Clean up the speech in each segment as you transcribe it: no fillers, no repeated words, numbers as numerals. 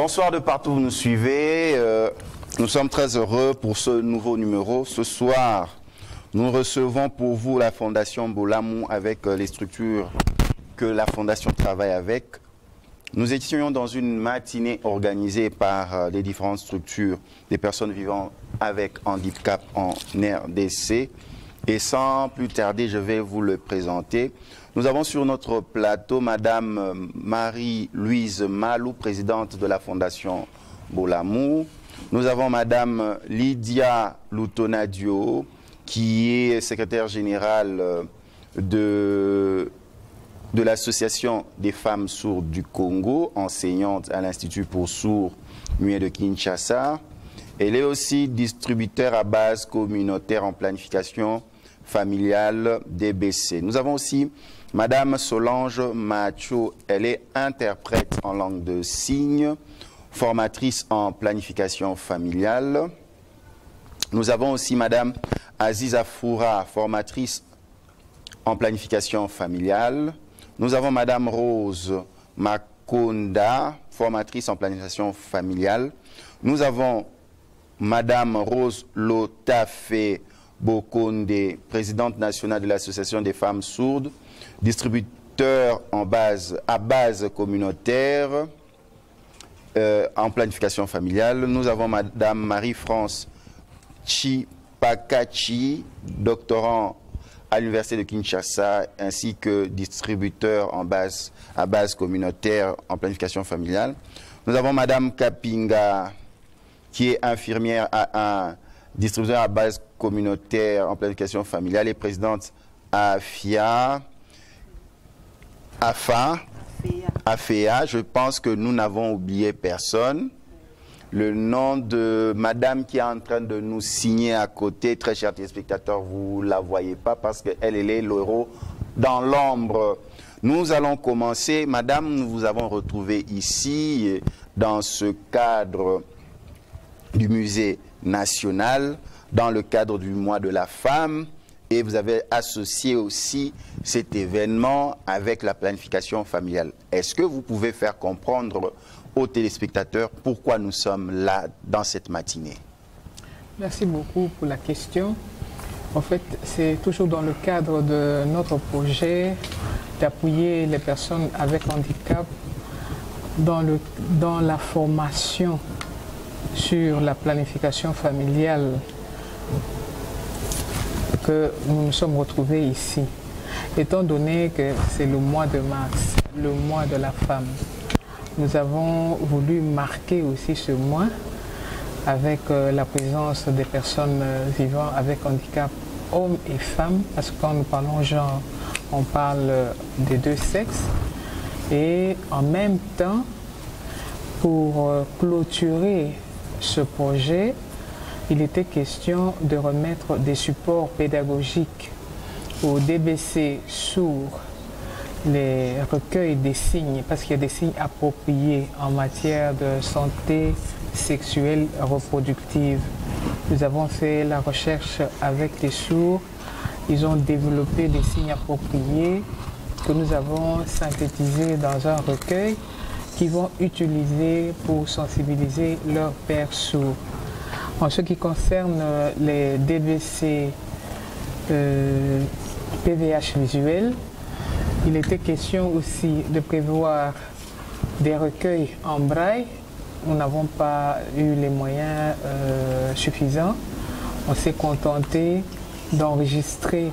Bonsoir de partout où vous nous suivez. Nous sommes très heureux pour ce nouveau numéro. Ce soir, nous recevons pour vous la Fondation Bolamou avec les structures que la Fondation travaille avec. Nous étions dans une matinée organisée par les différentes structures des personnes vivant avec handicap en RDC. Et sans plus tarder, je vais vous le présenter. Nous avons sur notre plateau Madame Marie-Louise Malou, présidente de la Fondation Bolamou. Nous avons Madame Lydia Loutonadio, qui est secrétaire générale de l'Association des femmes sourdes du Congo, enseignante à l'Institut pour sourds muets de Kinshasa. Elle est aussi distributeur à base communautaire en planification familiale DBC. Nous avons aussi Madame Solange Macho, elle est interprète en langue de signes, formatrice en planification familiale. Nous avons aussi Madame Aziza Foura, formatrice en planification familiale. Nous avons Madame Rose Makonda, formatrice en planification familiale. Nous avons Madame Rose Lotafé Bokonde, présidente nationale de l'Association des femmes sourdes, distributeur à base communautaire en planification familiale. Nous avons Madame Marie-France Chipakachi, doctorant à l'Université de Kinshasa, ainsi que distributeur à base communautaire en planification familiale. Nous avons Madame Kapinga, qui est infirmière à un distributeur à base communautaire en planification familiale et présidente AFEA. Je pense que nous n'avons oublié personne. Le nom de madame qui est en train de nous signer à côté, très chers téléspectateurs, vous ne la voyez pas parce qu'elle est l'héros dans l'ombre. Nous allons commencer. Madame, nous vous avons retrouvé ici dans ce cadre du musée national, dans le cadre du mois de la femme, et vous avez associé aussi cet événement avec la planification familiale. Est-ce que vous pouvez faire comprendre aux téléspectateurs pourquoi nous sommes là dans cette matinée? Merci beaucoup pour la question. En fait, c'est toujours dans le cadre de notre projet d'appuyer les personnes avec handicap dans la formation sur la planification familiale que nous nous sommes retrouvés ici. Étant donné que c'est le mois de mars, le mois de la femme, nous avons voulu marquer aussi ce mois avec la présence des personnes vivant avec handicap, hommes et femmes, parce que quand nous parlons genre, on parle des deux sexes. Et en même temps, pour clôturer ce projet, il était question de remettre des supports pédagogiques au DBC sourd, les recueils des signes, parce qu'il y a des signes appropriés en matière de santé sexuelle reproductive. Nous avons fait la recherche avec les sourds, ils ont développé des signes appropriés que nous avons synthétisés dans un recueil qui vont utiliser pour sensibiliser leurs pairs sourds. En ce qui concerne les DBC PVH visuels, il était question aussi de prévoir des recueils en braille. Nous n'avons pas eu les moyens suffisants. On s'est contenté d'enregistrer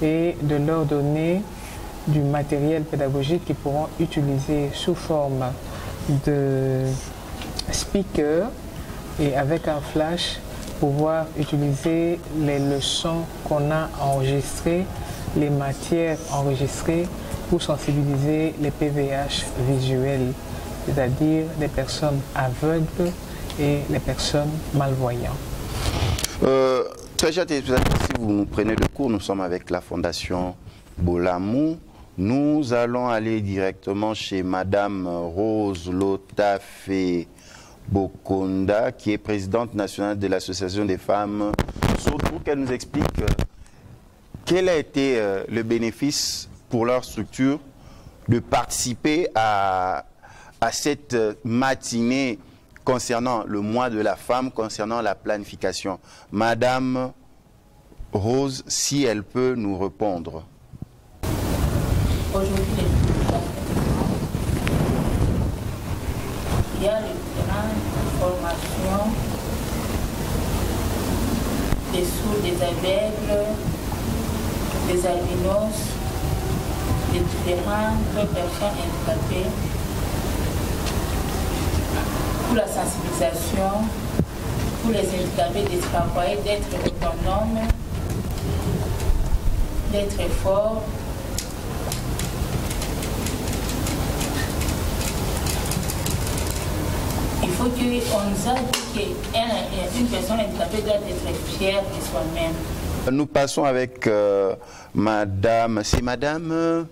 et de leur donner du matériel pédagogique qu'ils pourront utiliser sous forme de speaker et avec un flash pouvoir utiliser les leçons qu'on a enregistrées, les matières enregistrées pour sensibiliser les PVH visuels, c'est-à-dire les personnes aveugles et les personnes malvoyantes. Très cher téléspectateurs, si vous nous prenez le cours, nous sommes avec la Fondation Bolamou. Nous allons aller directement chez Madame Rose Lotafé Bokonda, qui est présidente nationale de l'Association des femmes sourdes, pour qu'elle nous explique quel a été le bénéfice pour leur structure de participer à cette matinée concernant le mois de la femme, concernant la planification. Madame Rose, si elle peut nous répondre. Aujourd'hui, il y a les grandes formations des sourds, des aveugles, des albinos, des différentes personnes handicapées pour la sensibilisation, pour les handicapés d'être travaillés, d'être autonomes, d'être forts. Il faut qu'on nous a dit qu'une personne handicapée doit être fière de soi-même. Nous passons avec Madame, c'est Madame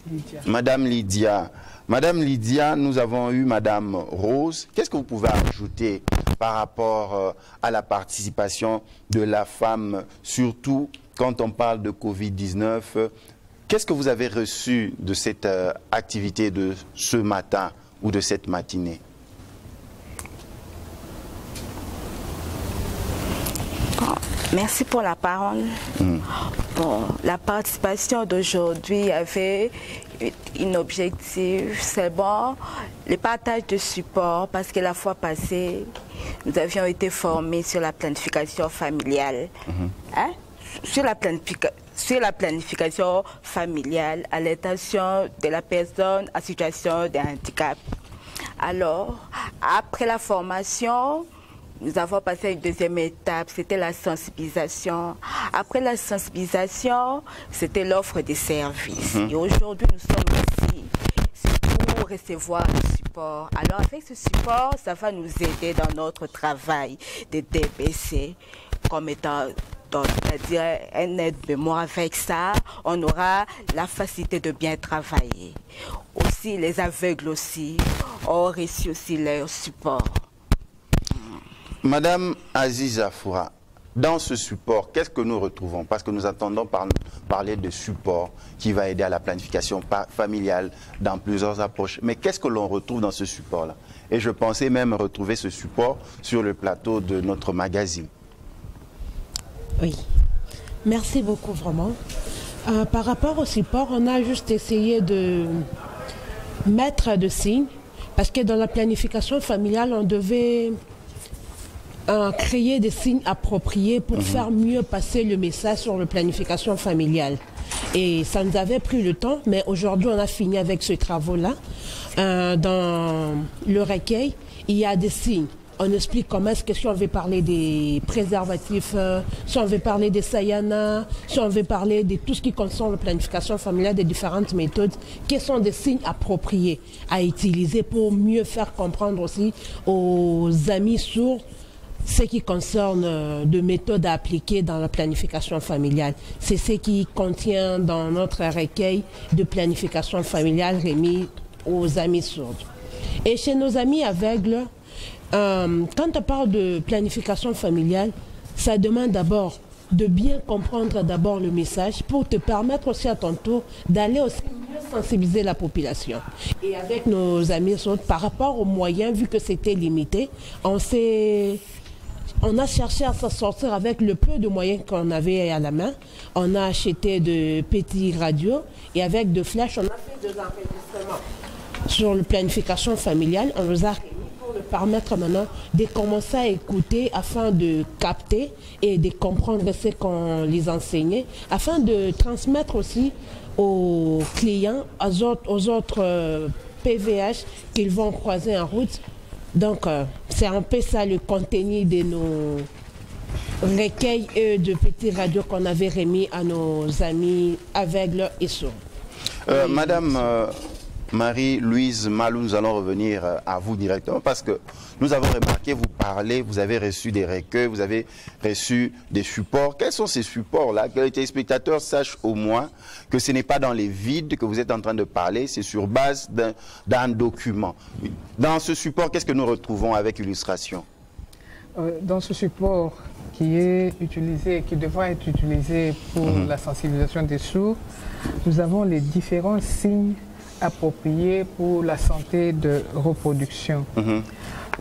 Lydia. Madame Lydia. Madame Lydia, nous avons eu Madame Rose. Qu'est-ce que vous pouvez ajouter par rapport à la participation de la femme, surtout quand on parle de Covid-19? Qu'est-ce que vous avez reçu de cette activité de ce matin ou de cette matinée? Merci pour la parole. Bon, la participation d'aujourd'hui avait un objectif, c'est bon, le partage de support, parce que la fois passée, nous avions été formés sur la planification familiale. Hein? Sur la planification familiale à l'intention de la personne en situation de handicap. Alors, après la formation, nous avons passé à une deuxième étape, c'était la sensibilisation. Après la sensibilisation, c'était l'offre des services. Et aujourd'hui, nous sommes ici pour recevoir le support. Alors avec ce support, ça va nous aider dans notre travail de DPC comme étant, c'est-à-dire un aide-mémoire. Avec ça, on aura la facilité de bien travailler. Aussi, les aveugles aussi ont reçu aussi leur support. Madame Aziza Foura, dans ce support, qu'est-ce que nous retrouvons? Parce que nous entendons parler de support qui va aider à la planification familiale dans plusieurs approches. Mais qu'est-ce que l'on retrouve dans ce support-là? Et je pensais même retrouver ce support sur le plateau de notre magazine. Oui, merci beaucoup vraiment. Par rapport au support, on a juste essayé de mettre des signes, parce que dans la planification familiale, on devait créer des signes appropriés pour faire mieux passer le message sur la planification familiale. Et ça nous avait pris le temps, mais aujourd'hui on a fini avec ce travaux-là. Dans le recueil, il y a des signes. On explique comment est-ce que si on veut parler des préservatifs, si on veut parler des sayana, si on veut parler de tout ce qui concerne la planification familiale, des différentes méthodes, quels sont des signes appropriés à utiliser pour mieux faire comprendre aussi aux amis sourds ce qui concerne de méthodes à appliquer dans la planification familiale. C'est ce qui contient dans notre recueil de planification familiale remis aux amis sourds. Et chez nos amis aveugles, quand on parle de planification familiale, ça demande d'abord de bien comprendre d'abord le message pour te permettre aussi à ton tour d'aller aussi mieux sensibiliser la population. Et avec nos amis sourds, par rapport aux moyens, vu que c'était limité, on a cherché à s'en sortir avec le peu de moyens qu'on avait à la main. On a acheté de petits radios et avec de flashs, on a fait des enregistrements sur la planification familiale. On nous a remis pour nous permettre maintenant de commencer à écouter afin de capter et de comprendre ce qu'on les enseignait, afin de transmettre aussi aux clients, aux autres PVH qu'ils vont croiser en route. Donc, c'est un peu ça le contenu de nos recueils de petits radios qu'on avait remis à nos amis aveugles et sourds. Madame Marie-Louise Malou, nous allons revenir à vous directement parce que nous avons remarqué, vous parlez, vous avez reçu des recueils, vous avez reçu des supports. Quels sont ces supports-là? Que les téléspectateurs sachent au moins que ce n'est pas dans les vides que vous êtes en train de parler, c'est sur base d'un document. Dans ce support, qu'est-ce que nous retrouvons avec illustration? Dans ce support qui est utilisé, qui devra être utilisé pour la sensibilisation des sourds, nous avons les différents signes appropriés pour la santé de reproduction.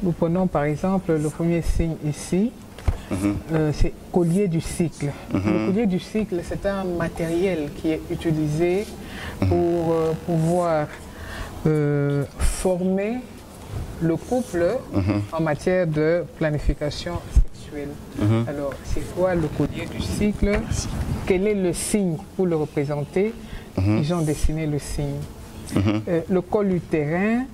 Nous prenons par exemple le premier signe ici, c'est collier du cycle. Le collier du cycle, c'est un matériel qui est utilisé pour pouvoir former le couple en matière de planification sexuelle. Alors, c'est quoi le collier du cycle? Quel est le signe pour le représenter? Ils ont dessiné le signe. Le col utérin,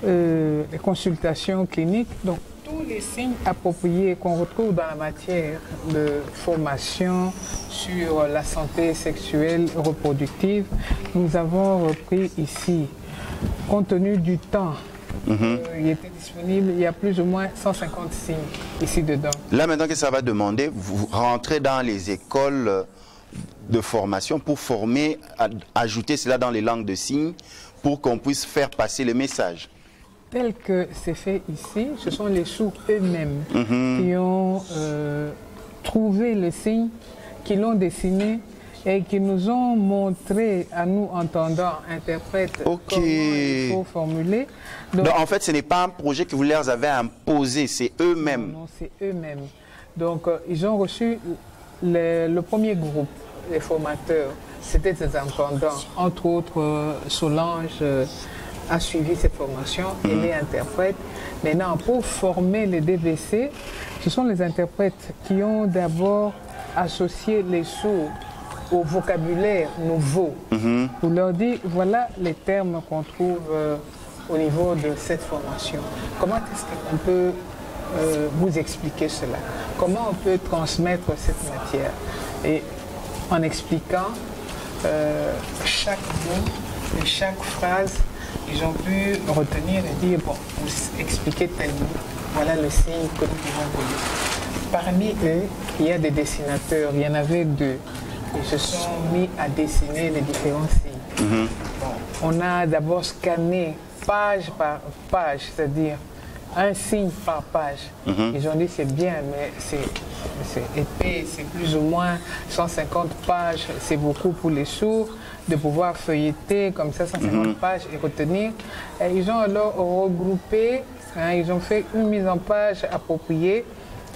les consultations cliniques, donc tous les signes appropriés qu'on retrouve dans la matière de formation sur la santé sexuelle reproductive, nous avons repris ici. Compte tenu du temps, il était disponible, il y a plus ou moins 150 signes ici dedans. Là maintenant que ça va demander, vous rentrez dans les écoles de formation pour former, ajouter cela dans les langues de signes pour qu'on puisse faire passer le message. Tel que c'est fait ici, ce sont les sourds eux-mêmes qui ont trouvé le signe, qui l'ont dessiné et qui nous ont montré à nous entendants, interprètes, comment il faut formuler. Donc, en fait, ce n'est pas un projet que vous leur avez imposé, c'est eux-mêmes. Non, c'est eux-mêmes. Donc, ils ont reçu le premier groupe, les formateurs, c'était des entendants, entre autres Solange a suivi cette formation, elle est interprète. Maintenant, pour former les DVC, ce sont les interprètes qui ont d'abord associé les sourds au vocabulaire nouveau, pour leur dire, voilà les termes qu'on trouve au niveau de cette formation. Comment est-ce qu'on peut vous expliquer cela? Comment on peut transmettre cette matière? Et en expliquant chaque mot et chaque phrase, ils ont pu retenir et dire, bon, vous expliquez tel mot, voilà le signe que nous pouvons donner. Parmi eux, il y a des dessinateurs, il y en avait deux. Ils se sont mis à dessiner les différents signes. Bon, on a d'abord scanné page par page, c'est-à-dire un signe par page. Ils ont dit c'est bien, mais c'est épais, c'est plus ou moins 150 pages, c'est beaucoup pour les sourds de pouvoir feuilleter comme ça 150 pages et retenir. Et ils ont alors regroupé, ils ont fait une mise en page appropriée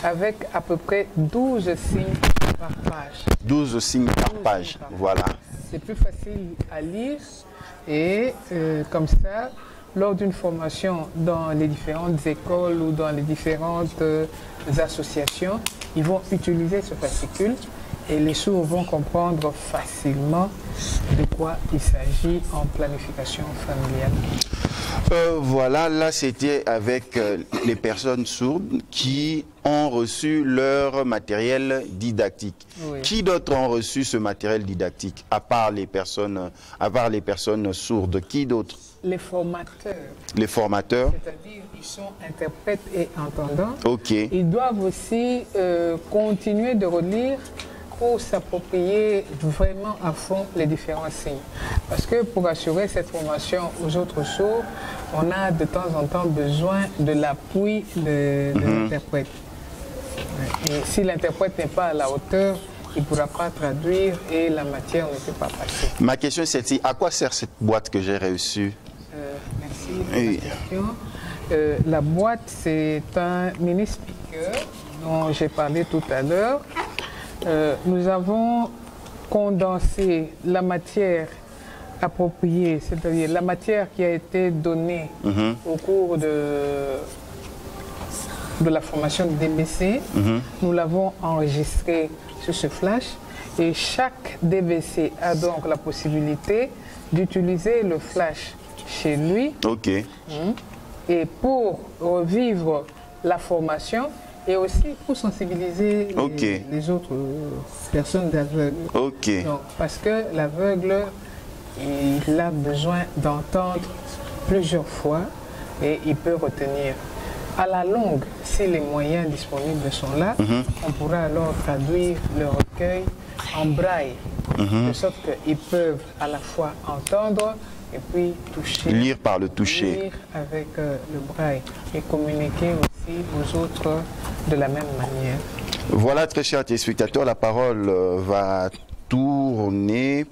avec à peu près 12 signes par page. 12 signes par page, voilà. C'est plus facile à lire et comme ça, lors d'une formation dans les différentes écoles ou dans les différentes associations, ils vont utiliser ce fascicule et les sourds vont comprendre facilement de quoi il s'agit en planification familiale. Voilà, là c'était avec les personnes sourdes qui ont reçu leur matériel didactique. Oui. Qui d'autres ont reçu ce matériel didactique, à part les personnes sourdes? Qui d'autres? Les formateurs. Les formateurs? C'est-à-dire ils sont interprètes et entendants. Ok. Ils doivent aussi continuer de relire pour s'approprier vraiment à fond les différents signes. Parce que pour assurer cette formation aux autres sourds, on a de temps en temps besoin de l'appui de l'interprète. Et si l'interprète n'est pas à la hauteur, il ne pourra pas traduire et la matière ne peut pas passer. Ma question est celle-ci, à quoi sert cette boîte que j'ai reçue? Merci de la question. La boîte, c'est un mini-speaker dont j'ai parlé tout à l'heure. Nous avons condensé la matière appropriée, c'est-à-dire la matière qui a été donnée au cours de la formation de DBC. Nous l'avons enregistrée sur ce flash et chaque DBC a donc la possibilité d'utiliser le flash chez lui. Ok. Et pour revivre la formation, et aussi pour sensibiliser les autres personnes aveugles. Parce que l'aveugle, il a besoin d'entendre plusieurs fois et il peut retenir. À la longue, si les moyens disponibles sont là, on pourra alors traduire le recueil en braille, de sorte qu'ils peuvent à la fois entendre et puis toucher. Lire par le toucher. Lire avec le braille et communiquer aussi aux autres de la même manière. Voilà, très chers téléspectateurs, la parole va tourner.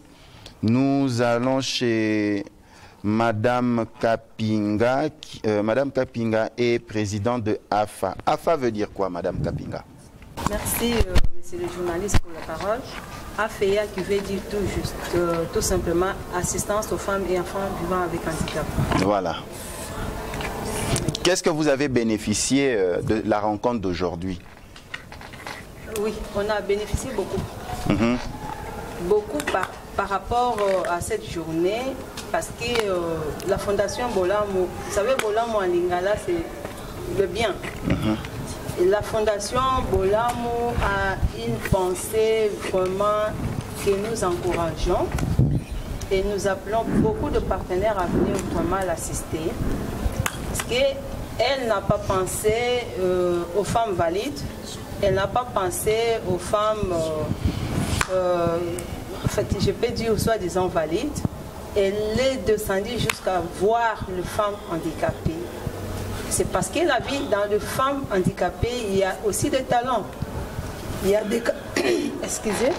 Nous allons chez Madame Kapinga. Madame Kapinga est présidente de AFA. AFA veut dire quoi, Madame Kapinga? Merci, monsieur le journaliste, pour la parole. AFEA qui veut dire tout juste, tout simplement, assistance aux femmes et enfants vivant avec handicap. Voilà. Qu'est-ce que vous avez bénéficié de la rencontre d'aujourd'hui? Oui, on a bénéficié beaucoup. Beaucoup par rapport à cette journée, parce que la Fondation Bolamo, vous savez, Bolamo en lingala, c'est le bien. Et la Fondation Bolamo a une pensée vraiment que nous encourageons et nous appelons beaucoup de partenaires à venir vraiment l'assister. Parce qu'elle n'a pas pensé aux femmes valides, elle n'a pas pensé aux femmes, en fait, je peux dire soi-disant valides, elle est descendue jusqu'à voir les femmes handicapées. C'est parce que la vie dans les femmes handicapées, il y a aussi des talents. Il y a des, excusez,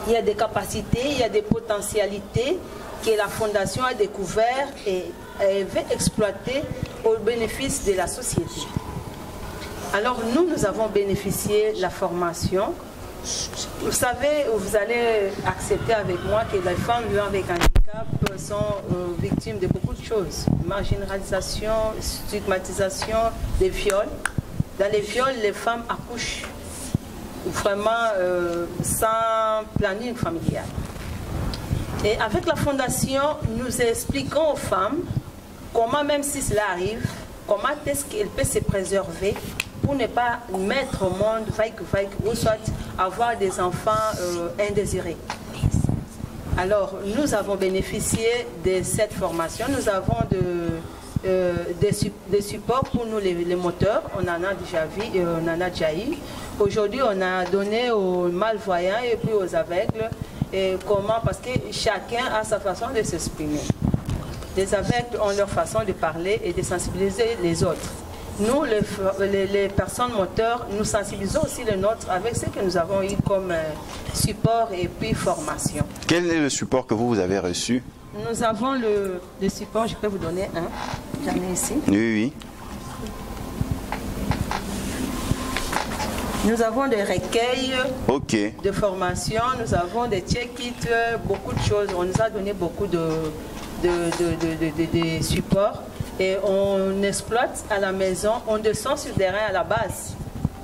il y a des capacités, il y a des potentialités que la Fondation a découvert et elle veut exploiter au bénéfice de la société. Alors nous avons bénéficié de la formation. Vous savez, vous allez accepter avec moi que les femmes vivant avec handicap sont victimes de beaucoup de choses. Marginalisation, stigmatisation, des viols. Dans les viols, les femmes accouchent vraiment sans planning familial. Et avec la Fondation, nous expliquons aux femmes comment, même si cela arrive, comment est-ce qu'elles peuvent se préserver pour ne pas mettre au monde, ou soit avoir des enfants indésirés. Alors, nous avons bénéficié de cette formation. Nous avons des supports pour nous, les moteurs. On en a déjà vu, on en a déjà eu. Aujourd'hui, on a donné aux malvoyants et puis aux aveugles. Et comment? Parce que chacun a sa façon de s'exprimer. Les aveugles ont leur façon de parler et de sensibiliser les autres. Nous, les personnes moteurs, nous sensibilisons aussi les nôtres avec ce que nous avons eu comme support et puis formation. Quel est le support que vous avez reçu? Nous avons le support, je peux vous donner un, j'en ai ici. Oui. Nous avons des recueils de formation, nous avons des check-its, beaucoup de choses. On nous a donné beaucoup de supports. Et on exploite à la maison, on descend sur le terrain à la base.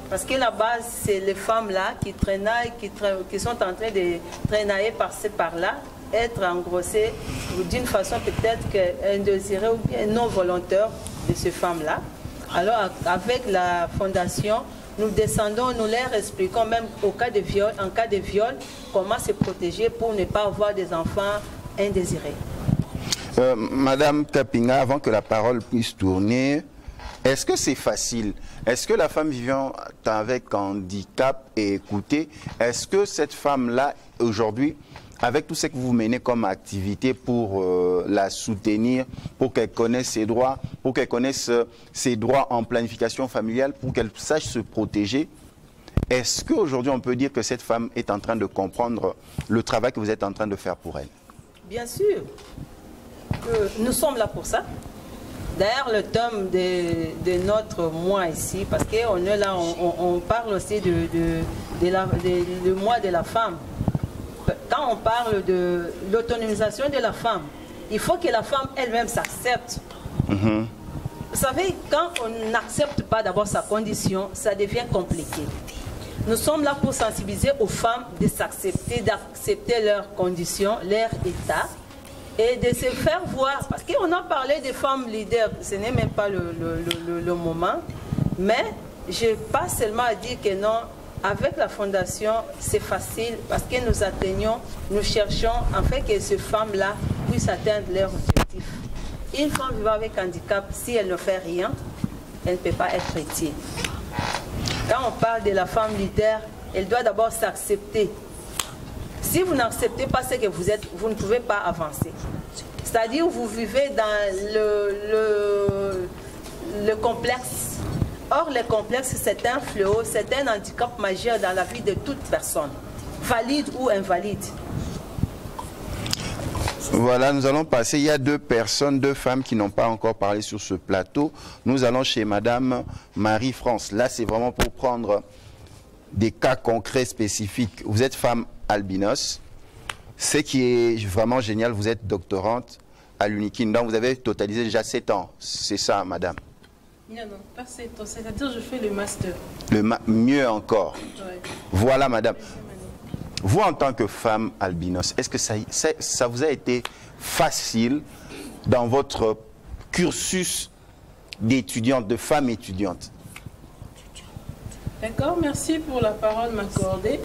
Parce que la base, c'est les femmes-là qui traînaillent, qui sont en train de traînailler par-ci, par-là, être engrossées d'une façon peut-être indésirée ou bien non volontaire de ces femmes-là. Alors, avec la Fondation, nous descendons, nous leur expliquons même au cas de viol, en cas de viol, comment se protéger pour ne pas avoir des enfants indésirés. Madame Kapinga, avant que la parole puisse tourner, est-ce que c'est facile? Est-ce que la femme vivant avec handicap est écoutée? Est-ce que cette femme-là, aujourd'hui, avec tout ce que vous menez comme activité pour la soutenir, pour qu'elle connaisse ses droits, pour qu'elle connaisse ses droits en planification familiale, pour qu'elle sache se protéger, est-ce qu'aujourd'hui on peut dire que cette femme est en train de comprendre le travail que vous êtes en train de faire pour elle? Bien sûr. Nous sommes là pour ça. D'ailleurs, le thème de notre mois ici, parce qu'on est là, on parle aussi du mois de la femme. Quand on parle de l'autonomisation de la femme, il faut que la femme elle-même s'accepte. Vous savez, quand on n'accepte pas d'abord sa condition, ça devient compliqué. Nous sommes là pour sensibiliser aux femmes de s'accepter, d'accepter leurs conditions, leur état, et de se faire voir, parce qu'on a parlé des femmes leaders, ce n'est même pas le moment, mais je pas seulement à dire que non, avec la Fondation, c'est facile, parce que nous atteignons, nous cherchons, en fait, que ces femmes-là puissent atteindre leur objectif. Une femme vivant avec handicap, si elle ne fait rien, elle ne peut pas être utile. Quand on parle de la femme leader, elle doit d'abord s'accepter. Si vous n'acceptez pas ce que vous êtes, vous ne pouvez pas avancer. C'est-à-dire que vous vivez dans le complexe. Or, le complexe, c'est un fléau, c'est un handicap majeur dans la vie de toute personne, valide ou invalide. Voilà, nous allons passer. Il y a deux femmes qui n'ont pas encore parlé sur ce plateau. Nous allons chez Madame Marie-France. Là, c'est vraiment pour prendre des cas concrets spécifiques. Vous êtes femme albinos. Ce qui est vraiment génial, vous êtes doctorante à l'UNIKIN. Donc, vous avez totalisé déjà 7 ans. C'est ça, madame? Non, pas 7 ans. C'est-à-dire je fais le master. Mieux encore. Ouais. Voilà, madame. Vous, en tant que femme albinos, est-ce que ça vous a été facile dans votre cursus d'étudiante, de femme étudiante? D'accord, merci pour la parole m'accordée.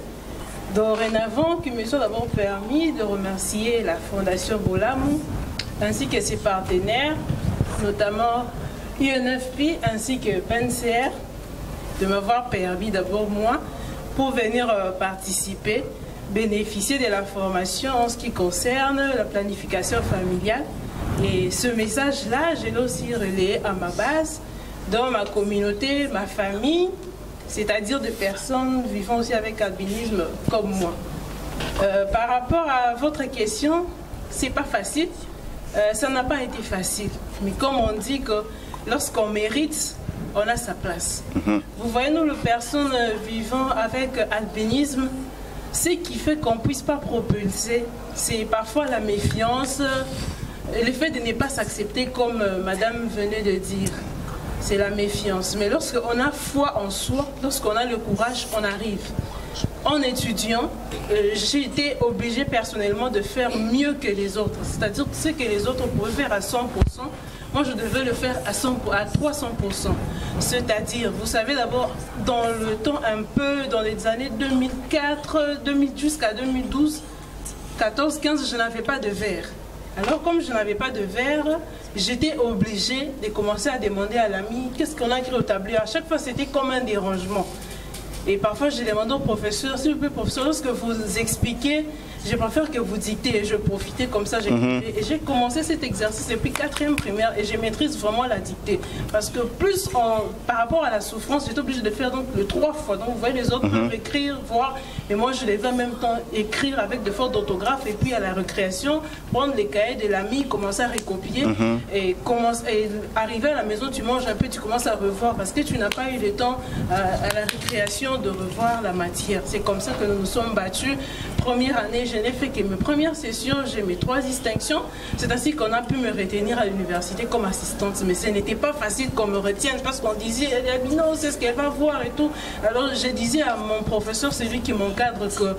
Dorénavant, qu'il me soit d'abord permis de remercier la Fondation Bolamu ainsi que ses partenaires, notamment UNFP ainsi que PNCR, de m'avoir permis d'abord moi pour venir participer, bénéficier de la formation en ce qui concerne la planification familiale. Et ce message-là, je l'ai aussi relayé à ma base, dans ma communauté, ma famille, c'est-à-dire des personnes vivant aussi avec albinisme comme moi. Par rapport à votre question, c'est pas facile. Ça n'a pas été facile. Mais comme on dit que lorsqu'on mérite, on a sa place. Vous voyez, nous, les personnes vivant avec albinisme, ce qui fait qu'on ne puisse pas propulser, c'est parfois la méfiance, le fait de ne pas s'accepter comme madame venait de dire. C'est la méfiance. Mais lorsqu'on a foi en soi, lorsqu'on a le courage, on arrive. En étudiant, j'ai été obligée personnellement de faire mieux que les autres. C'est-à-dire que ce que les autres pouvaient faire à 100%, moi je devais le faire à 300%. C'est-à-dire, vous savez d'abord, dans le temps un peu, dans les années 2004, jusqu'à 2012, 14, 15, je n'avais pas de verre. Alors comme je n'avais pas de verre, j'étais obligée de commencer à demander à l'ami qu'est-ce qu'on a écrit au tableau. À chaque fois, c'était comme un dérangement. Et parfois, je demande au professeur, s'il vous plaît, professeur, lorsque vous expliquez, je préfère que vous dictez. Et je profitais comme ça. Et j'ai commencé cet exercice depuis 4e primaire et je maîtrise vraiment la dictée. Parce que plus, par rapport à la souffrance, j'étais obligée de faire donc le 3 fois. Donc vous voyez, les autres peuvent écrire, voir. Et moi, je devais en même temps écrire avec des fautes d'orthographe. Et puis à la récréation, prendre les cahiers de l'ami, commencer à recopier. Et arriver à la maison, tu manges un peu, tu commences à revoir. Parce que tu n'as pas eu le temps à la récréation de revoir la matière. C'est comme ça que nous nous sommes battus. Première année, je n'ai fait que mes premières sessions, j'ai mes 3 distinctions. C'est ainsi qu'on a pu me retenir à l'université comme assistante. Mais ce n'était pas facile qu'on me retienne parce qu'on disait, non, c'est ce qu'elle va voir et tout. Alors je disais à mon professeur, c'est lui qui m'encadre, que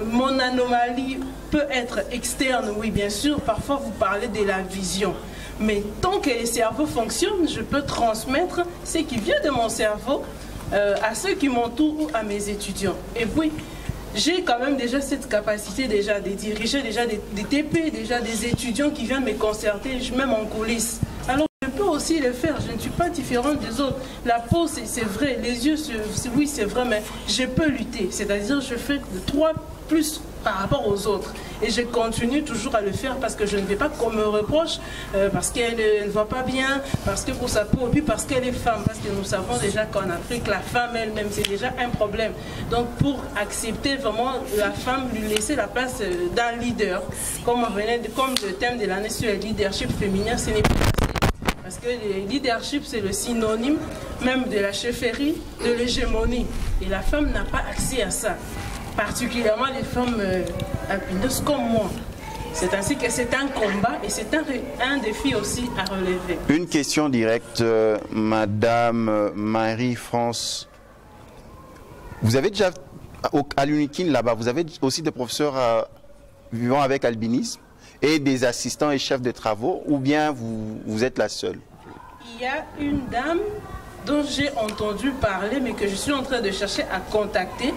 mon anomalie peut être externe, oui bien sûr. Parfois vous parlez de la vision. Mais tant que le cerveau fonctionne, je peux transmettre ce qui vient de mon cerveau à ceux qui m'entourent ou à mes étudiants. Et puis, j'ai quand même déjà cette capacité déjà de diriger déjà des TP, déjà des étudiants qui viennent me concerter, même en coulisses. Alors, je peux aussi le faire, je ne suis pas différente des autres. La peau, c'est vrai, les yeux, oui, c'est vrai, mais je peux lutter. C'est-à-dire, je fais 3 plus par rapport aux autres. Et je continue toujours à le faire parce que je ne vais pas qu'on me reproche, parce qu'elle ne va pas bien, parce que pour sa peau, et puis parce qu'elle est femme. Parce que nous savons déjà qu'en Afrique, la femme elle-même, c'est déjà un problème. Donc pour accepter vraiment la femme, lui laisser la place d'un leader, comme le thème de l'année sur le leadership féminin, ce n'est pas facile. Parce que le leadership, c'est le synonyme même de la chefferie, de l'hégémonie. Et la femme n'a pas accès à ça. Particulièrement les femmes albinos comme moi. C'est ainsi que c'est un combat et c'est un défi aussi à relever. Une question directe, Madame Marie-France. Vous avez déjà, à l'UNIKIN là-bas, vous avez aussi des professeurs vivant avec albinisme et des assistants et chefs de travaux, ou bien vous êtes la seule? Il y a une dame dont j'ai entendu parler, mais que je suis en train de chercher à contacter,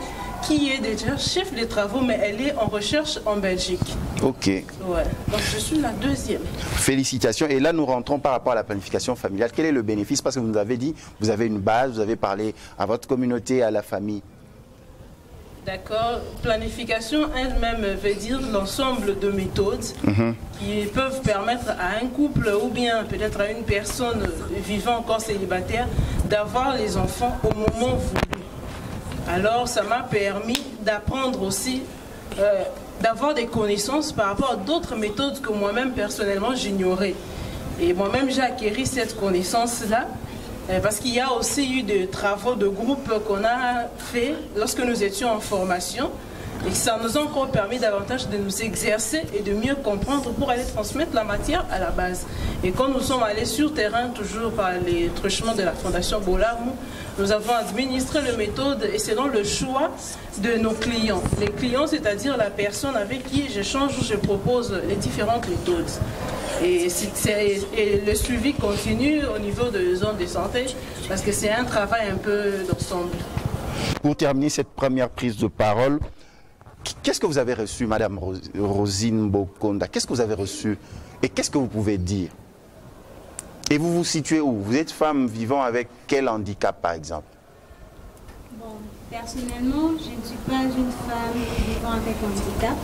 qui est déjà chef de travaux, mais elle est en recherche en Belgique. Ok. Ouais. Donc je suis la 2e. Félicitations. Et là, nous rentrons par rapport à la planification familiale. Quel est le bénéfice? Parce que vous nous avez dit, vous avez une base, vous avez parlé à votre communauté, à la famille. D'accord. Planification elle-même veut dire l'ensemble de méthodes qui peuvent permettre à un couple ou bien peut-être à une personne vivant encore célibataire d'avoir les enfants au moment voulu. Alors ça m'a permis d'apprendre aussi d'avoir des connaissances par rapport à d'autres méthodes que moi-même personnellement j'ignorais. Et moi-même j'ai acquis cette connaissance-là parce qu'il y a aussi eu des travaux de groupe qu'on a fait lorsque nous étions en formation. Et ça nous a encore permis davantage de nous exercer et de mieux comprendre pour aller transmettre la matière à la base. Et quand nous sommes allés sur terrain, toujours par les truchements de la Fondation Bolamou, nous avons administré la méthode et selon le choix de nos clients. Les clients, c'est-à-dire la personne avec qui j'échange ou je propose les différentes méthodes. Et le suivi continue au niveau de zone de santé parce que c'est un travail un peu d'ensemble. Pour terminer cette première prise de parole, qu'est-ce que vous avez reçu, Madame Rosine Bokonda? Qu'est-ce que vous avez reçu et qu'est-ce que vous pouvez dire? Et vous vous situez où? Vous êtes femme vivant avec quel handicap, par exemple? Bon, personnellement, je ne suis pas une femme vivant avec handicap,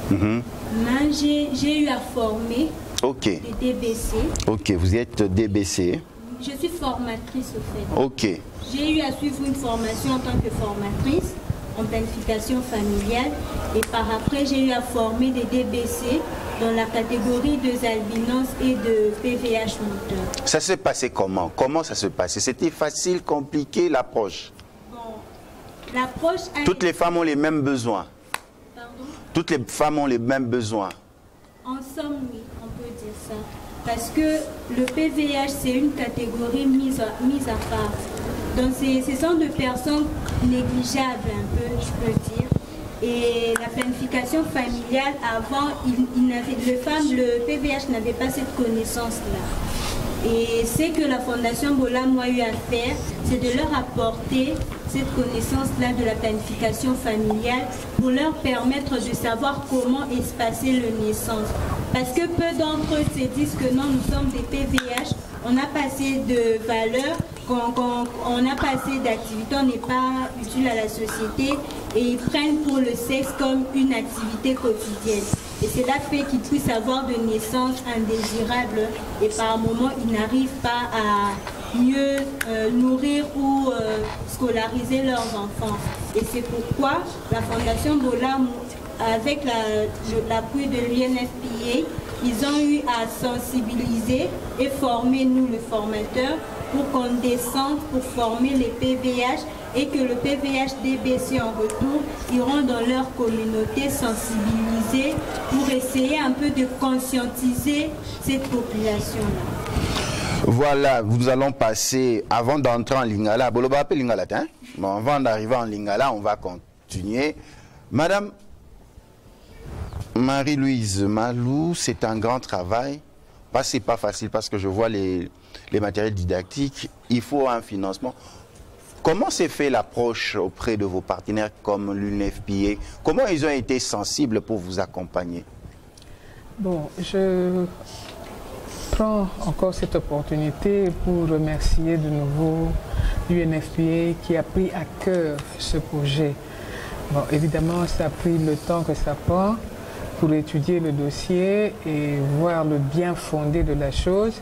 mais j'ai eu à former des DBC. Ok, vous êtes DBC. Je suis formatrice au fait. Ok. J'ai eu à suivre une formation en tant que formatrice en planification familiale et par après j'ai eu à former des DBC dans la catégorie de albinos et de PVH moteur. Ça s'est passé comment? Comment ça se passait? C'était facile, compliqué, l'approche? Bon, l'approche... Toutes les femmes ont les mêmes besoins. Pardon? Toutes les femmes ont les mêmes besoins. En somme, oui, on peut dire ça. Parce que le PVH, c'est une catégorie mise à part. Donc, ce sont des personnes négligeables, un peu, je peux dire. Et la planification familiale, avant, le PVH n'avait pas cette connaissance-là. Et ce que la Fondation Bolamou a eu à faire, c'est de leur apporter cette connaissance-là de la planification familiale pour leur permettre de savoir comment espacer la naissance. Parce que peu d'entre eux se disent que non, nous sommes des PVH, on a passé de valeurs, on n'a pas assez d'activités, on n'est pas utile à la société et ils prennent pour le sexe comme une activité quotidienne. Et cela fait qu'ils puissent avoir de naissances indésirables et par moments ils n'arrivent pas à mieux nourrir ou scolariser leurs enfants. Et c'est pourquoi la Fondation Bolamou, avec l'appui de l'UNFPA, ils ont eu à sensibiliser et former nous, le formateur, pour qu'on descende pour former les PVH et que le PVH DBC en retour iront dans leur communauté sensibiliser pour essayer un peu de conscientiser cette population-là. Voilà, nous allons passer, avant d'entrer en Lingala, bon, avant d'arriver en Lingala, on va continuer. Madame Marie-Louise Malou, c'est un grand travail. C'est pas facile parce que je vois les matériels didactiques, il faut un financement. Comment s'est fait l'approche auprès de vos partenaires comme l'UNFPA? Comment ils ont été sensibles pour vous accompagner? Bon, je prends encore cette opportunité pour remercier de nouveau l'UNFPA qui a pris à cœur ce projet. Bon, évidemment, ça a pris le temps que ça prend pour étudier le dossier et voir le bien fondé de la chose.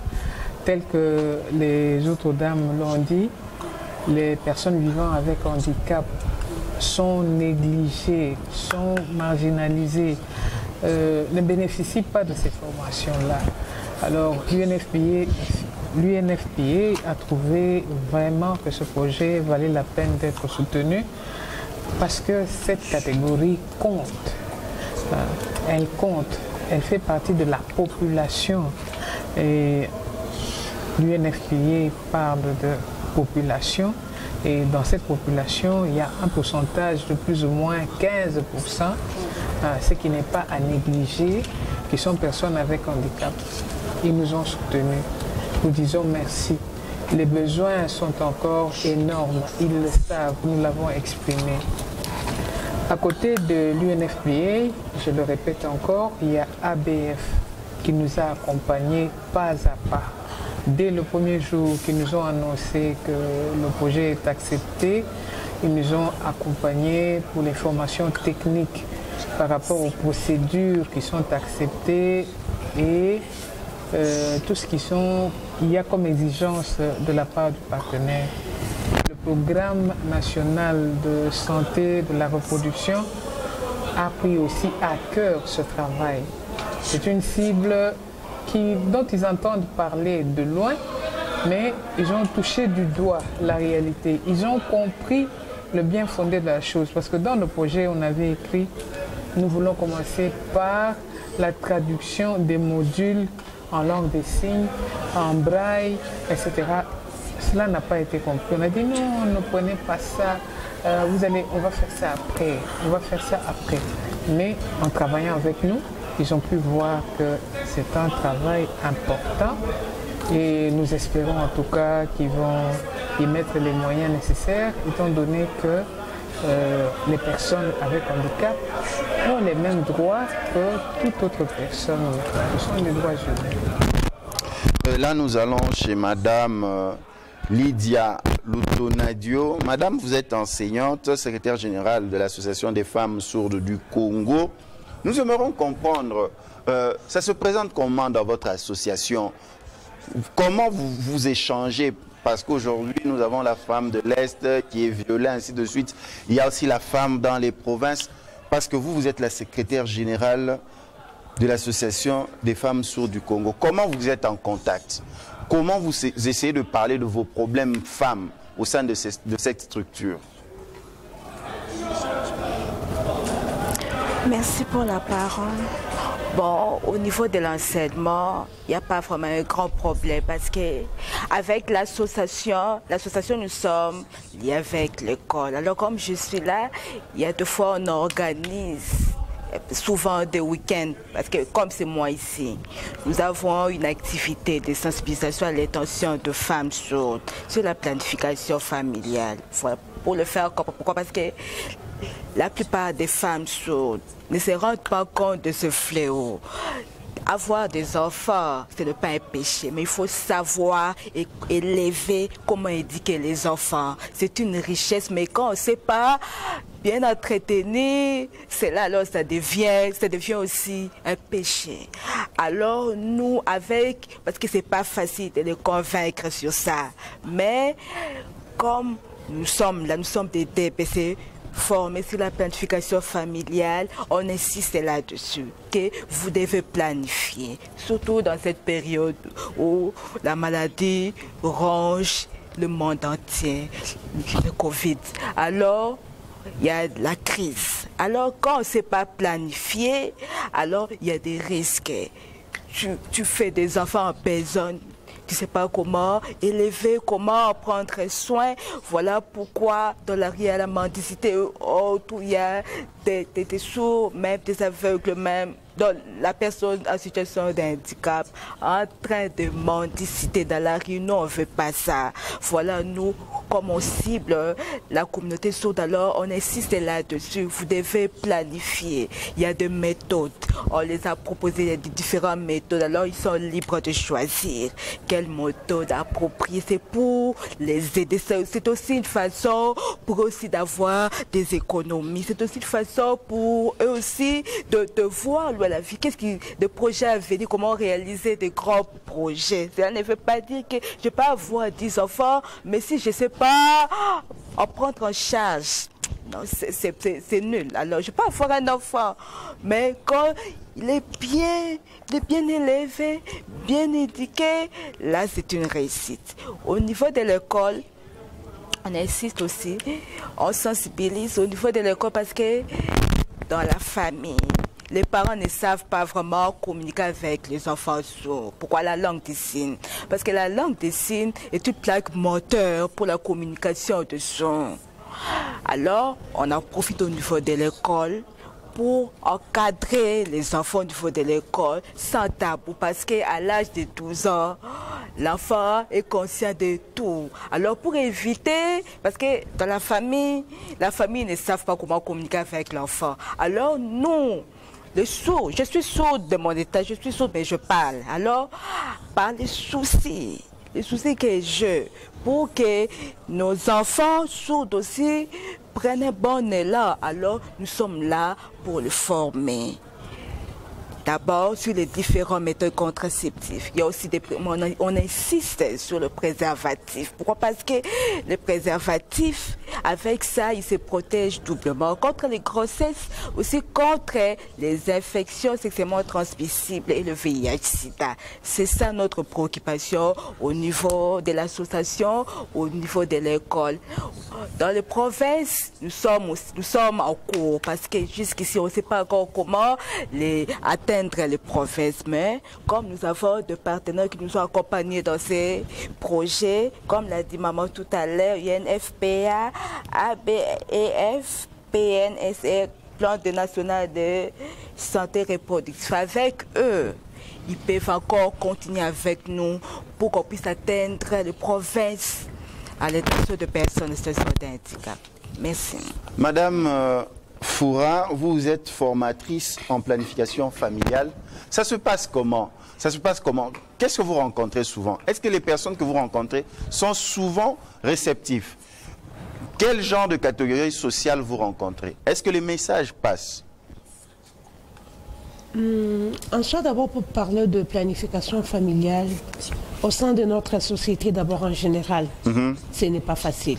Tel que les autres dames l'ont dit, les personnes vivant avec handicap sont négligées, sont marginalisées, ne bénéficient pas de ces formations-là. Alors l'UNFPA a trouvé vraiment que ce projet valait la peine d'être soutenu parce que cette catégorie compte. Elle compte, elle fait partie de la population. Et l'UNFPA parle de population et dans cette population, il y a un pourcentage de plus ou moins 15%, ce qui n'est pas à négliger, qui sont personnes avec handicap. Ils nous ont soutenus. Nous disons merci. Les besoins sont encore énormes, ils le savent, nous l'avons exprimé. À côté de l'UNFPA, je le répète encore, il y a ABF qui nous a accompagnés pas à pas. Dès le premier jour qu'ils nous ont annoncé que le projet est accepté, ils nous ont accompagnés pour les formations techniques par rapport aux procédures qui sont acceptées et tout ce qu'il y a comme exigence de la part du partenaire. Le programme national de santé de la reproduction a pris aussi à cœur ce travail. C'est une cible dont ils entendent parler de loin, mais ils ont touché du doigt la réalité. Ils ont compris le bien fondé de la chose. Parce que dans le projet, on avait écrit, nous voulons commencer par la traduction des modules en langue des signes, en braille, etc. Cela n'a pas été compris. On a dit non, ne prenez pas ça, on va faire ça après, on va faire ça après. Mais en travaillant avec nous, ils ont pu voir que c'est un travail important et nous espérons en tout cas qu'ils vont y mettre les moyens nécessaires, étant donné que les personnes avec handicap ont les mêmes droits que toute autre personne. Ce sont des droits humains. Là, nous allons chez Madame Lydia Lutonadio. Madame, vous êtes enseignante, secrétaire générale de l'Association des femmes sourdes du Congo. Nous aimerions comprendre, ça se présente comment dans votre association? Comment vous échangez? Parce qu'aujourd'hui, nous avons la femme de l'Est qui est violée, ainsi de suite. Il y a aussi la femme dans les provinces. Parce que vous êtes la secrétaire générale de l'Association des femmes sourdes du Congo. Comment vous êtes en contact? Comment vous essayez de parler de vos problèmes femmes au sein de cette structure? Merci pour la parole. Bon, au niveau de l'enseignement, il n'y a pas vraiment un grand problème parce qu'avec l'association, nous sommes liés avec l'école. Alors comme je suis là, il y a 2 fois on organise souvent des week-ends parce que comme c'est moi ici, nous avons une activité de sensibilisation à l'intention de femmes sourdes sur la planification familiale. Voilà, pour le faire, pourquoi? Parce que la plupart des femmes sourdes ne se rendent pas compte de ce fléau. Avoir des enfants, ce n'est pas un péché, mais il faut savoir élever, comment éduquer les enfants. C'est une richesse, mais quand on ne sait pas bien entretenir, c'est là alors ça devient aussi un péché. Alors nous, parce que c'est pas facile de les convaincre sur ça, mais comme nous sommes là, nous sommes des DPC, formés sur la planification familiale, on insiste là-dessus, que vous devez planifier, surtout dans cette période où la maladie ronge le monde entier, le Covid. Alors, il y a la crise. Alors, quand on ne sait pas planifier, alors il y a des risques. Tu fais des enfants en personne. Tu ne sais pas comment élever, comment en prendre soin. Voilà pourquoi dans la mendicité, il y a des sourds, même des aveugles, même dans la personne en situation de handicap, en train de mendiciter dans la rue. Non, on ne veut pas ça. Voilà, nous, comme on cible la communauté sourde, alors on insiste là-dessus. Vous devez planifier. Il y a des méthodes. On les a proposées, il y a différentes méthodes. Alors, ils sont libres de choisir quelle méthode appropriée. C'est pour les aider. C'est aussi une façon pour eux aussi d'avoir des économies. C'est aussi une façon pour eux aussi de voir la vie. Qu'est-ce qui de projets à venir, comment réaliser des grands projets. Cela ne veut pas dire que je ne vais pas avoir 10 enfants, mais si je ne sais pas en prendre en charge, non, c'est nul. Alors, je ne vais pas avoir un enfant, mais quand il est bien élevé, bien éduqué, là, c'est une réussite. Au niveau de l'école, on insiste aussi, on sensibilise au niveau de l'école parce que dans la famille, les parents ne savent pas vraiment communiquer avec les enfants sourds. Pourquoi la langue des signes? Parce que la langue des signes est une plaque moteur pour la communication de son. Alors, on en profite au niveau de l'école pour encadrer les enfants au niveau de l'école sans tabou. Parce qu'à l'âge de 12 ans, l'enfant est conscient de tout. Alors, pour éviter, parce que dans la famille ne savent pas comment communiquer avec l'enfant. Alors, nous, les sourds, je suis sourde de mon état, je suis sourde, mais je parle. Alors, par les soucis que j'ai, pour que nos enfants sourds aussi prennent un bon élan. Alors, nous sommes là pour les former. D'abord, sur les différentes méthodes contraceptives. Il y a aussi on insiste sur le préservatif. Pourquoi? Parce que le préservatif avec ça, ils se protègent doublement contre les grossesses, aussi contre les infections sexuellement transmissibles et le VIH-Sida. C'est ça notre préoccupation au niveau de l'association, au niveau de l'école. Dans les provinces, nous sommes en cours parce que jusqu'ici, on ne sait pas encore comment atteindre les provinces. Mais comme nous avons des partenaires qui nous ont accompagnés dans ces projets, comme l'a dit maman tout à l'heure, UNFPA, ABEF, PNSR, Plan national de santé reproductive. Avec eux, ils peuvent encore continuer avec nous pour qu'on puisse atteindre les provinces à l'intention de personnes en situation de handicap. Merci. Madame Foura, vous êtes formatrice en planification familiale. Ça se passe comment? Qu'est-ce que vous rencontrez souvent? Est-ce que les personnes que vous rencontrez sont souvent réceptives? Quel genre de catégorie sociale vous rencontrez? Est-ce que les messages passent? En soit d'abord pour parler de planification familiale, au sein de notre société d'abord en général, ce n'est pas facile.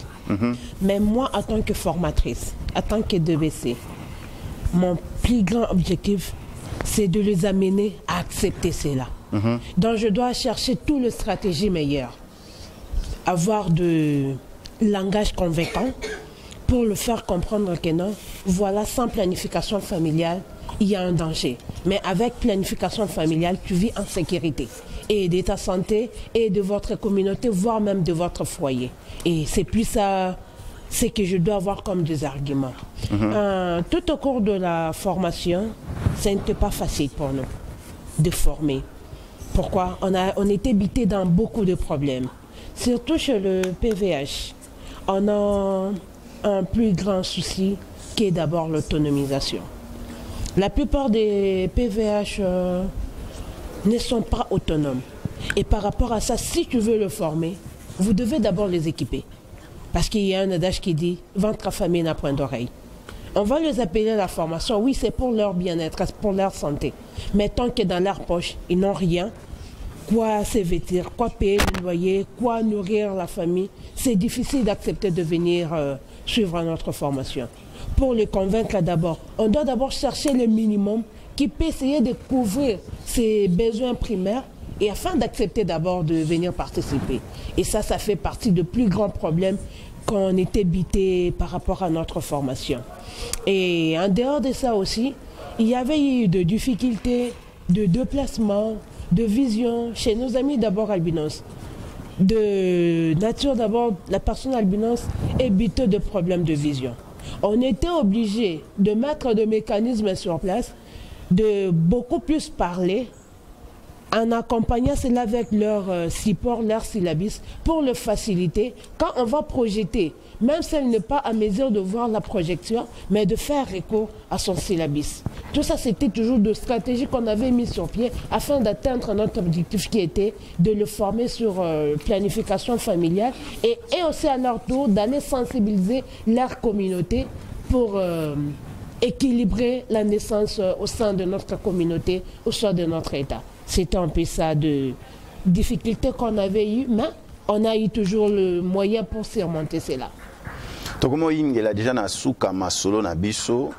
Mais moi, en tant que formatrice, en tant que DBC, mon plus grand objectif, c'est de les amener à accepter cela. Donc je dois chercher toutes les stratégies meilleures, avoir de langage convaincant pour le faire comprendre que non, voilà, sans planification familiale, il y a un danger. Mais avec planification familiale, tu vis en sécurité. Et de ta santé, et de votre communauté, voire même de votre foyer. Et c'est plus ça, c'est que je dois avoir comme des arguments. Tout au cours de la formation, ce n'était pas facile pour nous de former. Pourquoi? On était bité dans beaucoup de problèmes. Surtout chez le PVH, on a un plus grand souci qui est d'abord l'autonomisation. La plupart des PVH ne sont pas autonomes. Et par rapport à ça, si tu veux le former, vous devez d'abord les équiper. Parce qu'il y a un adage qui dit « ventre affamé n'a point d'oreille ». On va les appeler à la formation. Oui, c'est pour leur bien-être, c'est pour leur santé. Mais tant que dans leur poche, ils n'ont rien, quoi se vêtir, quoi payer le loyer, quoi nourrir la famille, c'est difficile d'accepter de venir suivre notre formation. Pour les convaincre d'abord, on doit d'abord chercher le minimum qui peut essayer de couvrir ses besoins primaires et afin d'accepter d'abord de venir participer. Et ça fait partie de plus grands problèmes qu'on était bité par rapport à notre formation. Et en dehors de ça aussi, il y avait eu des difficultés de déplacement, de vision chez nos amis d'abord albinos. De nature d'abord, la personne albinos est bitée de problèmes de vision. On était obligé de mettre des mécanismes sur place, de beaucoup plus parler, en accompagnant cela avec leur support, leur syllabus, pour le faciliter. Quand on va projeter, même si elle n'est pas à mesure de voir la projection, mais de faire recours à son syllabus. Tout ça, c'était toujours des stratégies qu'on avait mises sur pied afin d'atteindre notre objectif qui était de le former sur planification familiale et aussi à leur tour d'aller sensibiliser leur communauté pour équilibrer la naissance au sein de notre communauté, au sein de notre État. C'était un peu ça de difficultés qu'on avait eues, mais on a eu toujours le moyen pour surmonter cela. Tokomo ingela déjà na suka masolo na biso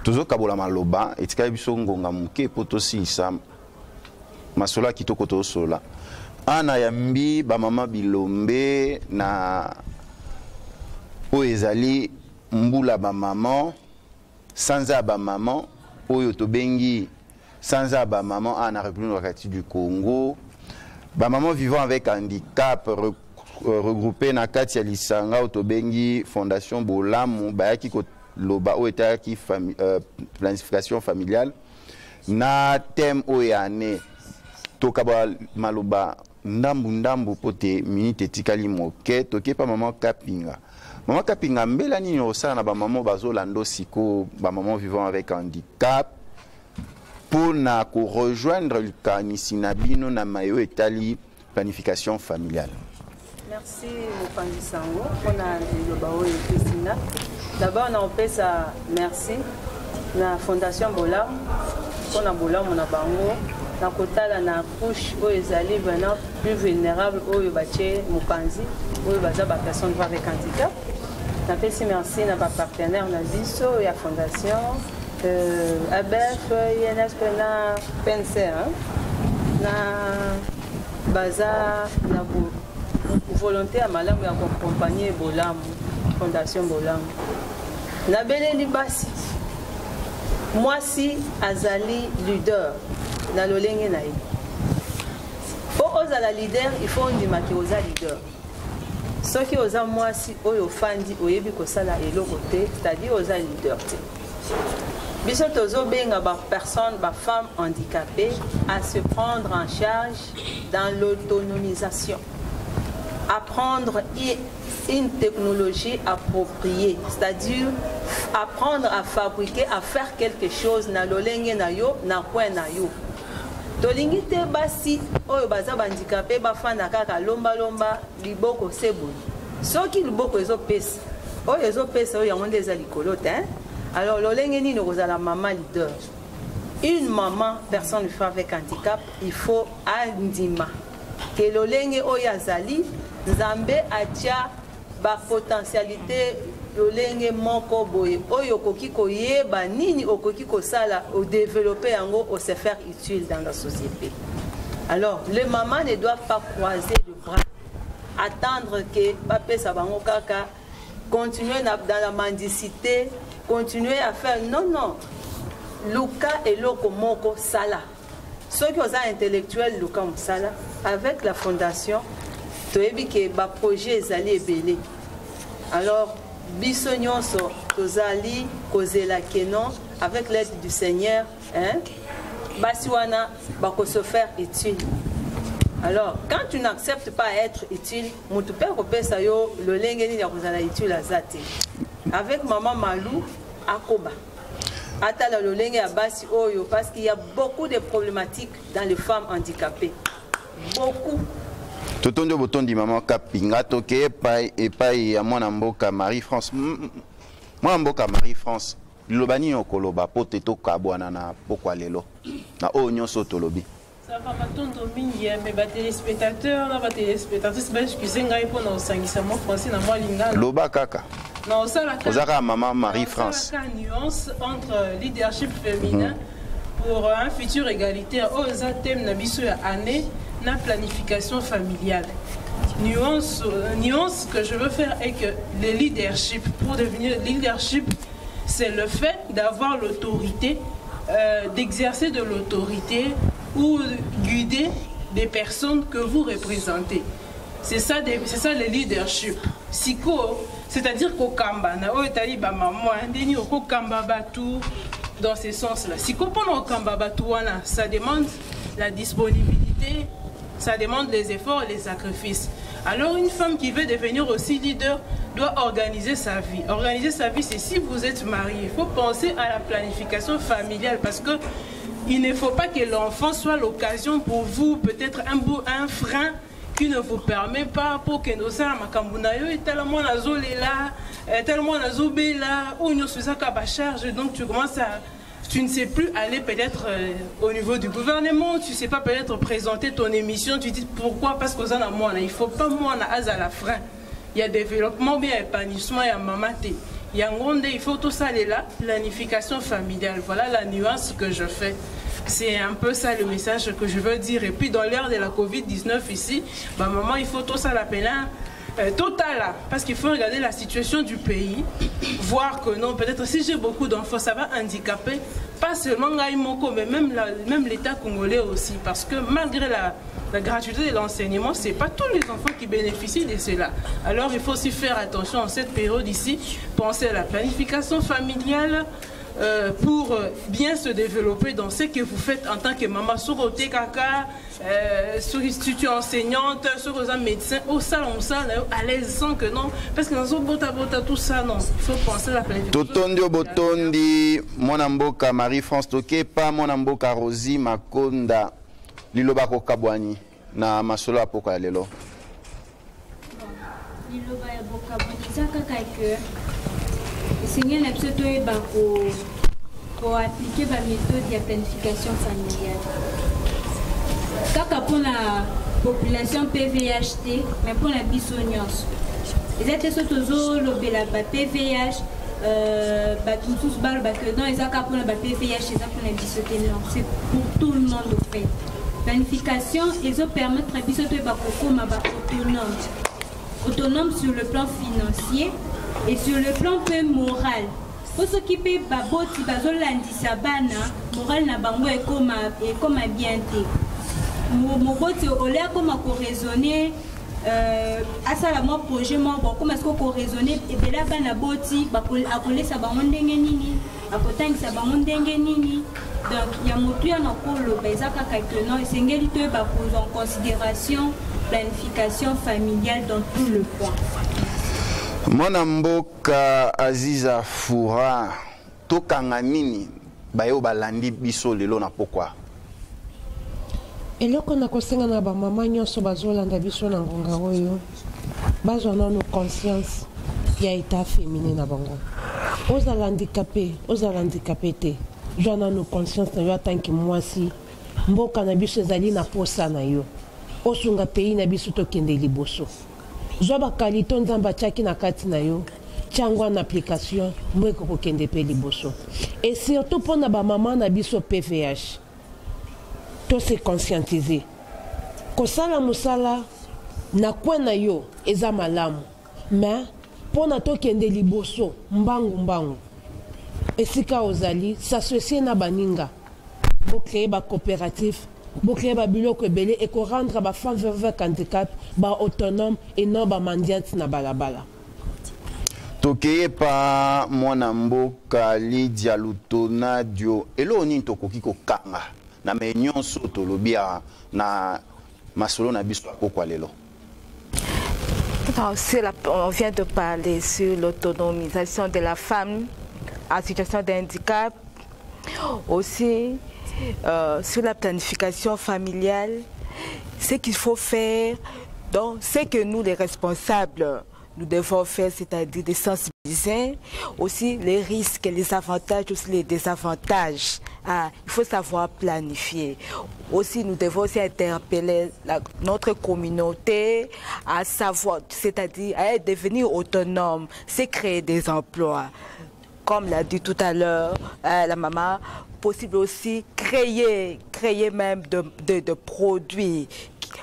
tozo kabola maloba etika biso ngonga muke potosi sam masolo kitoko to sola ana yambi ba mama bilombe na oezali mbula ba maman sanza ba maman oyo to bengi sanza ba maman ana République du Congo ba maman vivant avec handicap regroupé na kati ya lisanga otobengi Fondation Bolamu bayaki ko loba o etaki planification familiale na thème oyane tokaba maloba ndambu pote minute etikali moke toke pa maman Kapinga mbela nini osala na ba maman bazolando siko ba maman vivant avec handicap pour na ko rejoindre le kanisina bino na mayo etali planification familiale. Merci Mopanzi Sango pour le bao et Christina. D'abord on peut ça merci la Fondation Bolamu pour la Bolamu na bango na kotala na couche o ezali vraiment plus vulnérable o yobache Mopanzi o yobaza ba personne avec handicap napesi merci na bapartenaire na biso ya fondation ABF INSP na PNC na baza na volonté ya malamu ya koakompanye Bolamu fondation Bolamu nabeleli basi mwasi azali leader na lolenge na ye po ozala leader il faut ondimaki oza leader soki oza mwasi oyo ofandi oyebi kosala eloko te c'est-à-dire oza leader te biso tozobenga bapersone bafemme handicapée à se prendre en charge dans l'autonomisation apprendre une technologie appropriée, c'est-à-dire apprendre à fabriquer, à faire quelque chose na lolenge na yo, na coin na yo. Tolingi te basi oyo baza handicapé bafana kaka lomba lomba liboko seboni. Soki liboko ezopesa, oyo ezopesa oyo yango ndeza likolo te. Alors lolenge nini kozala maman leader. Une maman, personne ne fait avec handicap, il faut andima. Que lolenge oyo azali Nzambe atia ba potentialité lolenge moko boye oyo koki koyeba nini okoki kosala au développer yango au se faire utile dans la société. Alors les mamans ne doivent pas croiser le bras, attendre que papa sabango kaka continuer dans la mendicité, continuer à faire non Luka et loko moko sala. Ceux qui ont intellectuel Luka Msala avec la fondation toyebi ke ba projet ezali ebele. Alors biso nyonso tozali kozela kenon avec l'aide du Seigneur basi wana bako se faire utile. Alors quand tu n'acceptes pas être utile mutu pe kopesa yo lolenge nini ya kozala utile azate. Avec maman Malou akoba atala lolenge ya basi oyo parce qu'il y a beaucoup de problématiques dans les femmes handicapées. Beaucoup. Totondo botondi maman kapinga toke epai ya mwana mboka Marie-France. Mwana mboka Marie-France lobani okoloba pote to kabwana na pokwa lelo na oyo nyonso tolobi. Ça va matondo mingi mais ba téléspectateurs na ba téléspectatrices ba excusez ngai pour na osangisa mo français na moi lingala. Loba kaka. Non ça la Ozaka maman Marie-France. La nuance entre leadership féminin pour un futur égalitaire oza thème na biso ya année la planification familiale. Nuance que je veux faire est que le leadership, pour devenir leadership, c'est le fait d'avoir l'autorité, d'exercer de l'autorité ou guider des personnes que vous représentez. C'est ça le leadership. Siko, c'est-à-dire qu'au Kamba, dans ce sens-là. Siko pendant au Kamba, ça demande la disponibilité. Ça demande les efforts et les sacrifices. Alors une femme qui veut devenir aussi leader doit organiser sa vie. Organiser sa vie, c'est si vous êtes marié. Il faut penser à la planification familiale parce que il ne faut pas que l'enfant soit l'occasion pour vous, peut-être un frein qui ne vous permet pas pour que nos salles makambunayo et tellement nazolela, tellement nazobela, ou nous faisons qu'à charge. Donc tu commences à tu ne sais plus aller peut-être au niveau du gouvernement, tu ne sais pas peut-être présenter ton émission, tu dis pourquoi, parce qu'on a moins, il ne faut pas moins à la frein. Il y a développement, bien épanouissement, il y a mamate. Il y a un monde, il faut tout ça aller là, planification familiale. Voilà la nuance que je fais. C'est un peu ça le message que je veux dire. Et puis dans l'ère de la Covid-19 ici, bah, maman, il faut tout ça la peine. Total, parce qu'il faut regarder la situation du pays, voir que non, peut-être si j'ai beaucoup d'enfants, ça va handicaper, pas seulement Ngaïmoko, mais même l'État congolais aussi, parce que malgré la gratuité de l'enseignement, ce n'est pas tous les enfants qui bénéficient de cela. Alors il faut aussi faire attention en cette période ici, penser à la planification familiale, pour bien se développer dans ce que vous faites en tant que maman, sur le kaka, sur l'institut enseignante, sur les médecins, au salon, à l'aise, sans que non, parce que dans un bota tout ça, non, il faut penser à la planification. Totondi botondi, mon amboka Marie-France Toke, pas mon amboka Rosie Makonda, liloba ko kabwani, na masolo apoka lelo. Liloba ya bokabwani, zaka kaka Seigneur n'a pas pour appliquer la méthode de planification familiale. Kaka pour la population PVHT, mais pour la bisognos. Les êtres sont toujours le PVH. Tous balles que non, ils ont pour le PVH, ils ont pour les bisoter. Non, c'est pour tout le monde au fait. Planification, ils ont permis de bisoter autonome sur le plan financier et sur le plan peu moral. Pour s'occuper baboti bazolandi sabana moral na bango et comme bien té. Moboti olé comme à raisonner à ça la moi projet moi bon comment est-ce qu'on raisonner et bien là bana boti a coller sa bango ndenge nini a kotang sa bango ndenge nini. Donc il y a motu ya na ko lo bezaka kakeno et sengeli to ba prendre en considération planification familiale dans tout le point. Mwana mboka Aziza Fura tokanga nini bayo balandi biso lelo na pokwa eloko na kosenga na ba mama nyonso bazolanda biso na ngonga oyo bazwa nano conscience ya état féminin na bango ozala handicapé te jwa nano conscience na yo atanki mwasi mboka na biso ezali na posa na yo osunga pays na biso tokende liboso zwa bakalito nzambe atiaki na kati na yo tiango en application mbo ekokokende mpe liboso et surtout mpona bamama na biso PVH to se conscientiser kosala mosala na kwe na yo eza malamu mais mpona tokende liboso mbangu esika ozali s'associer na baninga bocréer bacoopérative bocréer babiloko ebele et rendre ba femme veuve avec handicap ba autonome et non ba mendiante na balabala. Tokeye pa mwana mboka Lydia Lutona Dio elo nini tokoki kokanga na me nyonso tolobia na masolo na biso akokwa lelo. On vient de parler sur l'autonomisation de la femme en situation de handicap, aussi sur la planification familiale, ce qu'il faut faire, donc c'est que nous les responsables, nous devons faire, c'est-à-dire de sensibiliser aussi les risques, les avantages, aussi les désavantages. Il faut savoir planifier. Aussi, nous devons aussi interpeller notre communauté à savoir, c'est-à-dire à devenir autonome, c'est créer des emplois. Comme l'a dit tout à l'heure la maman, possible aussi créer même de produits.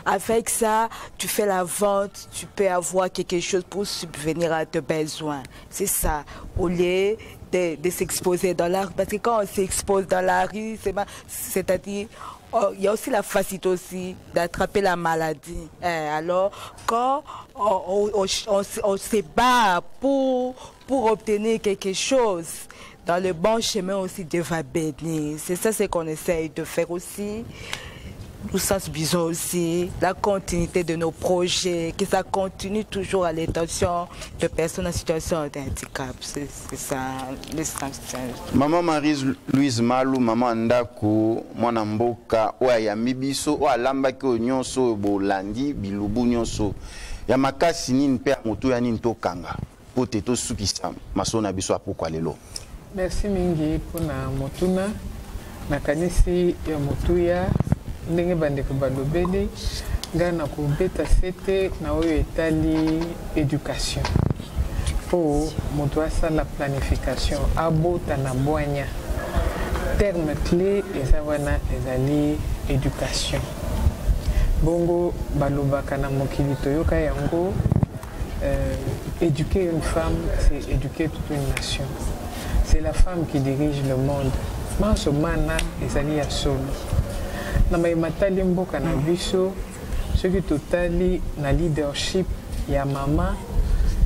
Avec ça, tu fais la vente, tu peux avoir quelque chose pour subvenir à tes besoins. C'est ça, au lieu de s'exposer dans la rue. Parce que quand on s'expose dans la rue, c'est-à-dire, il y a aussi la facilité aussi d'attraper la maladie. Alors, quand on se bat pour obtenir quelque chose, dans le bon chemin aussi, Dieu va bénir. C'est ça ce qu'on essaye de faire aussi. Nous sensibilisons aussi la continuité de nos projets, que ça continue toujours à l'intention de personnes en situation de handicap. C'est ça l'essentiel. Maman Marie-Louise Malou, maman Ndako, mwana mboka, oya mibiso, oya lambaki nyonso bolandi, bilubu nyonso. Ya makasi nini pe moto ya nini tokanga. Po teto sukisa masona biso apokwa lelo. Merci mingi pona motuna. Nakanisi ya motuya. Ndenge bandeko balobeli ngana kubeta sete na oyo etali éducation po moto asala planification abota na bwanya terme clé eza wana ezali éducation bongo balobaka na mokili toyoka yango éduquer une femme c'est éduquer toute une nation, c'est la femme qui dirige le monde manso mana ezali ya solo na matali mboka na biso soki totali na leadership ya mama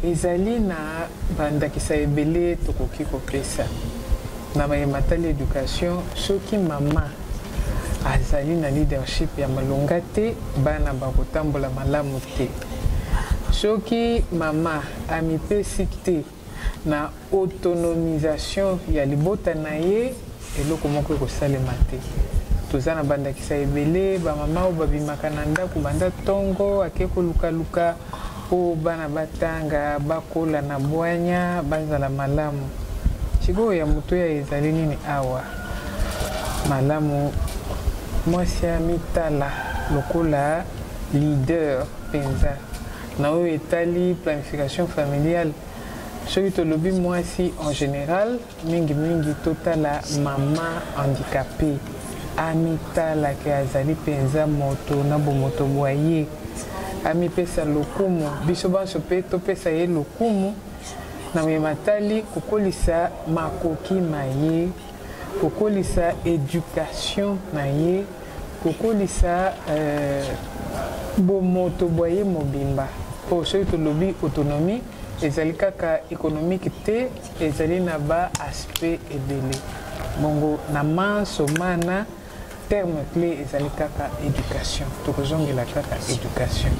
ezali na bandakisa ebele tokoki kopesa na matali éducation soki mama azali na leadership ya malonga te bana bakotambola malamu te soki mama amipesi te na autonomisation ya libota na ye eloko moko ekosalema te tozana bandakisa ebele bamama oyo babimaka na ndako banda tongo ake kolukaluka po bana batanga bakola na bwanya bazala malamu sikoyo ya moto ya ezali nini awa malamu mwasi ya mitala lokola leader penza Nao etali planification familiale. Soki tolobi mwasi en général, mingi totala mama handicapée. Amitala ke azali penza moto na bomoto boye. Ami pesa lokumu, biso banso pe to pesa ye lokumu. Na mematali kokolisa makoki maye, kokolisa éducation naye, kokolisa bomoto boye mobimba. Po soki tolobi autonomie, ezali kaka économique te, ezali na ba aspect ebele. Bongo na manso mana terme clé ezali kaka éducation. Tokozongela kaka éducation.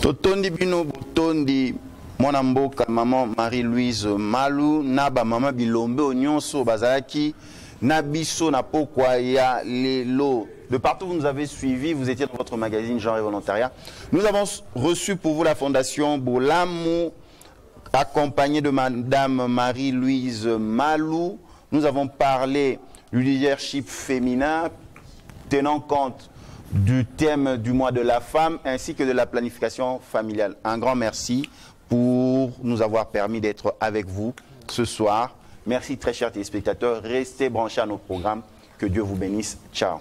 Totondi bino botondi mwana mboka maman Marie-Louise Malou naba mama bilombe onyonso bazalaki na biso na pokwa ya lelo. De partout vous nous avez suivis, vous étiez dans votre magazine Genre et Volontariat. Nous avons reçu pour vous la fondation Bolamu accompagnée de madame Marie-Louise Malou. Nous avons parlé du leadership féminin tenant compte du thème du mois de la femme ainsi que de la planification familiale. Un grand merci pour nous avoir permis d'être avec vous ce soir. Merci très chers téléspectateurs. Restez branchés à nos programmes. Que Dieu vous bénisse. Ciao.